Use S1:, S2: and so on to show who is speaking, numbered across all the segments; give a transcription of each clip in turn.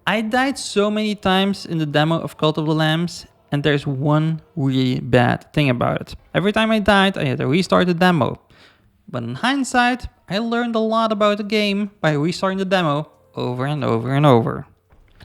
S1: I died so many times in the demo of Cult of the Lambs, and there's one really bad thing about it. Every time I died, I had to restart the demo. But in hindsight, I learned a lot about the game by restarting the demo over and over and over.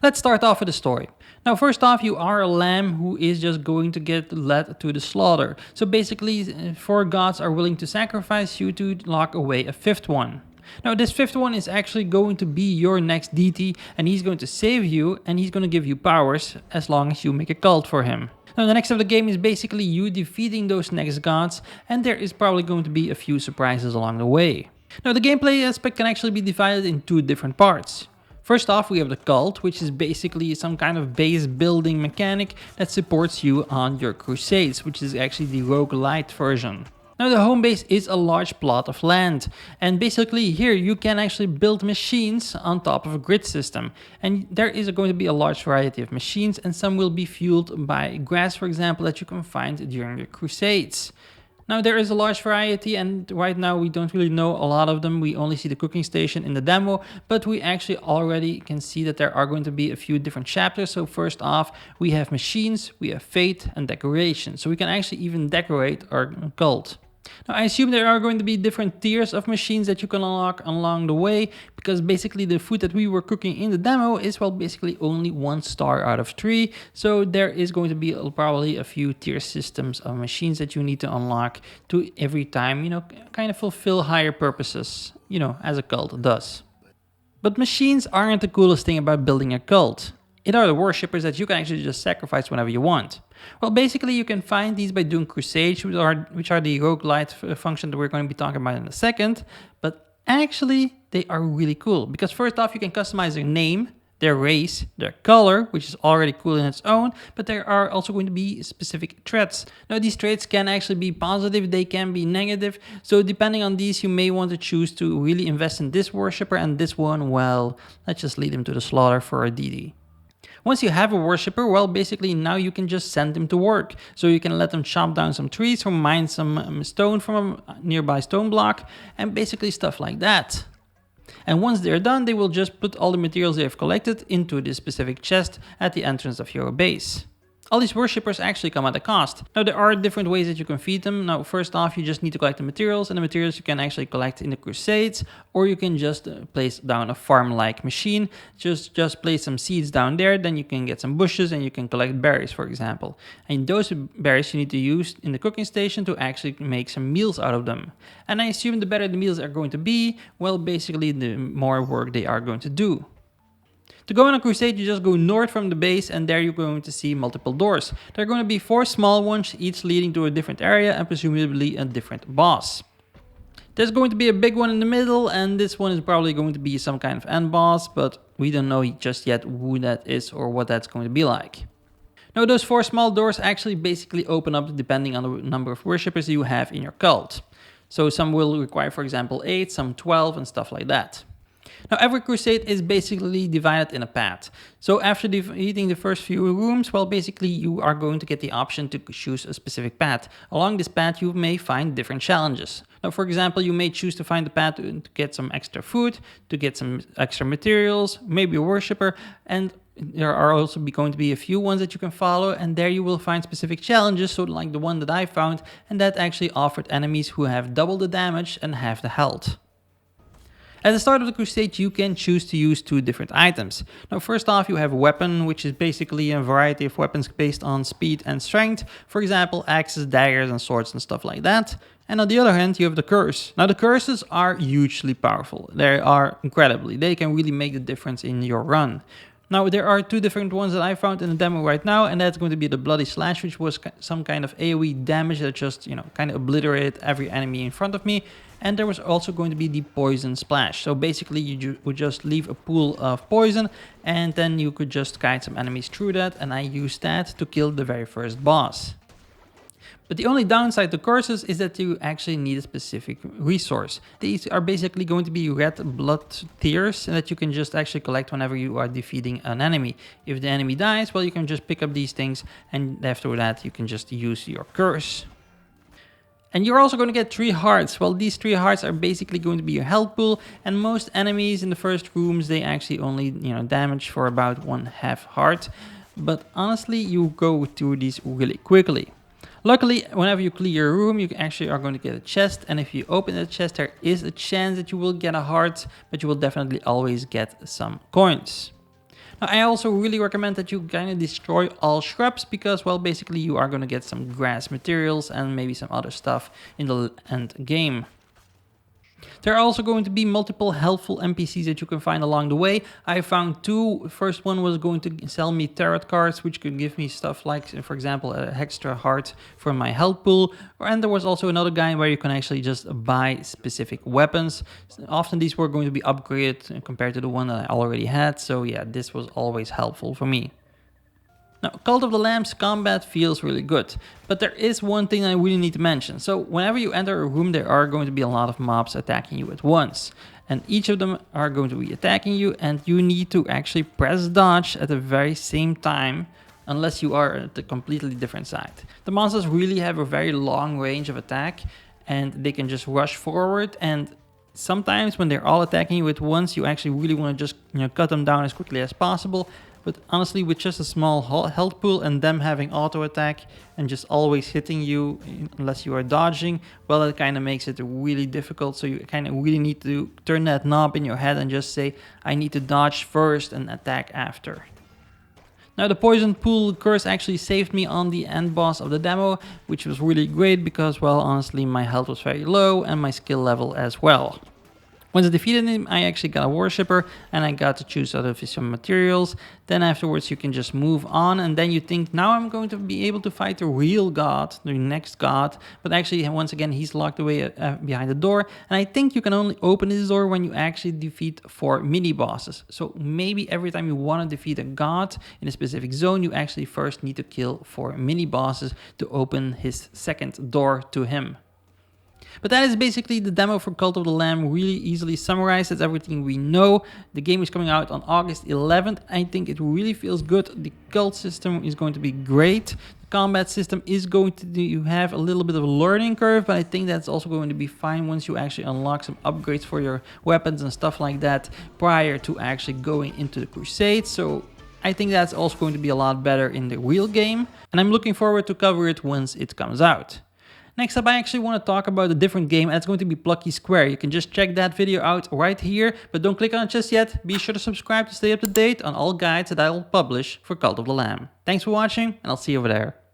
S1: Let's start off with the story. Now, first off, you are a lamb who is just going to get led to the slaughter. So basically, 4 gods are willing to sacrifice you to lock away a 5th one. Now, this 5th one is actually going to be your next deity, and he's going to save you, and he's going to give you powers as long as you make a cult for him. Now, the next of the game is basically you defeating those next gods, and there is probably going to be a few surprises along the way. Now, the gameplay aspect can actually be divided in 2 different parts. First off, we have the cult, which is basically some kind of base building mechanic that supports you on your crusades, which is actually the roguelite version. Now, the home base is a large plot of land, and basically here you can actually build machines on top of a grid system, and there is going to be a large variety of machines, and some will be fueled by grass, for example, that you can find during your crusades. Now, there is a large variety, and right now we don't really know a lot of them. We only see the cooking station in the demo, but we actually already can see that there are going to be a few different chapters. So first off, we have machines, we have fate, and decoration. So we can actually even decorate our cult. Now, I assume there are going to be different tiers of machines that you can unlock along the way, because basically the food that we were cooking in the demo is, well, basically only 1 star out of 3. So there is going to be probably a few tier systems of machines that you need to unlock to every time, kind of fulfill higher purposes, as a cult does. But machines aren't the coolest thing about building a cult. It are the worshippers that you can actually just sacrifice whenever you want. Well, basically you can find these by doing crusades, which are the roguelite function that we're going to be talking about in a second. But actually they are really cool, because first off, you can customize their name, their race, their color, which is already cool in its own, but there are also going to be specific traits. Now, these traits can actually be positive, they can be negative. So depending on these, you may want to choose to really invest in this worshipper, and this one, well, let's just lead him to the slaughter for a deity. Once you have a worshipper, well, basically now you can just send them to work. So you can let them chop down some trees or mine some stone from a nearby stone block, and basically stuff like that. And once they're done, they will just put all the materials they have collected into this specific chest at the entrance of your base. All these worshippers actually come at a cost. Now, there are different ways that you can feed them. Now, first off, you just need to collect the materials, and the materials you can actually collect in the crusades, or you can just place down a farm-like machine. Just place some seeds down there, then you can get some bushes and you can collect berries, for example. And those berries you need to use in the cooking station to actually make some meals out of them. And I assume the better the meals are going to be, well, basically the more work they are going to do. To go on a crusade, you just go north from the base, and there you're going to see multiple doors. There are going to be 4 small ones, each leading to a different area and presumably a different boss. There's going to be a big one in the middle, and this one is probably going to be some kind of end boss, but we don't know just yet who that is or what that's going to be like. Now, those 4 small doors actually basically open up depending on the number of worshippers you have in your cult. So some will require, for example, 8, some 12, and stuff like that. Now, every crusade is basically divided in a path. So after defeating the first few rooms, well, basically you are going to get the option to choose a specific path. Along this path, you may find different challenges. Now, for example, you may choose to find the path to get some extra food, to get some extra materials, maybe a worshipper, and there are also going to be a few ones that you can follow, and there you will find specific challenges, so like the one that I found, and that actually offered enemies who have double the damage and half the health. At the start of the crusade, you can choose to use 2 different items. Now, first off, you have a weapon, which is basically a variety of weapons based on speed and strength. For example, axes, daggers, and swords and stuff like that. And on the other hand, you have the curse. Now, the curses are hugely powerful. They are incredibly. They can really make the difference in your run. Now, there are 2 different ones that I found in the demo right now, and that's going to be the Bloody Slash, which was some kind of AoE damage that just, kind of obliterated every enemy in front of me. And there was also going to be the Poison Splash. So basically, you would just leave a pool of poison, and then you could just guide some enemies through that, and I used that to kill the very first boss. But the only downside to curses is that you actually need a specific resource. These are basically going to be red blood tears that you can just actually collect whenever you are defeating an enemy. If the enemy dies, well, you can just pick up these things, and after that you can just use your curse. And you're also going to get 3 hearts. Well, these 3 hearts are basically going to be your health pool, and most enemies in the first rooms, they actually only, damage for about 1/2 heart. But honestly, you go through these really quickly. Luckily, whenever you clear a room, you actually are going to get a chest, and if you open the chest, there is a chance that you will get a heart, but you will definitely always get some coins. Now, I also really recommend that you kind of destroy all shrubs because, well, basically you are going to get some grass materials and maybe some other stuff in the end game. There are also going to be multiple helpful NPCs that you can find along the way. I found 2. First one was going to sell me tarot cards, which could give me stuff like, for example, an extra heart for my health pool. And there was also another guy where you can actually just buy specific weapons. Often these were going to be upgraded compared to the one that I already had. So yeah, this was always helpful for me. Now, Cult of the Lamb's combat feels really good, but there is one thing I really need to mention. So whenever you enter a room, there are going to be a lot of mobs attacking you at once. And each of them are going to be attacking you, and you need to actually press dodge at the very same time, unless you are at a completely different side. The monsters really have a very long range of attack, and they can just rush forward, and sometimes when they're all attacking you at once, you actually really want to just cut them down as quickly as possible. But honestly, with just a small health pool and them having auto attack and just always hitting you unless you are dodging, well, it kind of makes it really difficult. So you kind of really need to turn that knob in your head and just say, I need to dodge first and attack after. Now, the poison pool curse actually saved me on the end boss of the demo, which was really great because, well, honestly, my health was very low and my skill level as well. Once I defeated him, I actually got a worshipper and I got to choose out of some materials. Then afterwards you can just move on, and then you think, now I'm going to be able to fight the real god, the next god. But actually, once again, he's locked away behind the door. And I think you can only open this door when you actually defeat 4 mini bosses. So maybe every time you want to defeat a god in a specific zone, you actually first need to kill 4 mini bosses to open his second door to him. But that is basically the demo for Cult of the Lamb, really easily summarized. That's everything we know. The game is coming out on August 11th. I think it really feels good. The cult system is going to be great. The combat system is going to have a little bit of a learning curve, but I think that's also going to be fine once you actually unlock some upgrades for your weapons and stuff like that prior to actually going into the crusade. So I think that's also going to be a lot better in the real game, and I'm looking forward to cover it once it comes out. Next up, I actually want to talk about a different game, and it's going to be Plucky Square. You can just check that video out right here, but don't click on it just yet. Be sure to subscribe to stay up to date on all guides that I will publish for Cult of the Lamb. Thanks for watching, and I'll see you over there.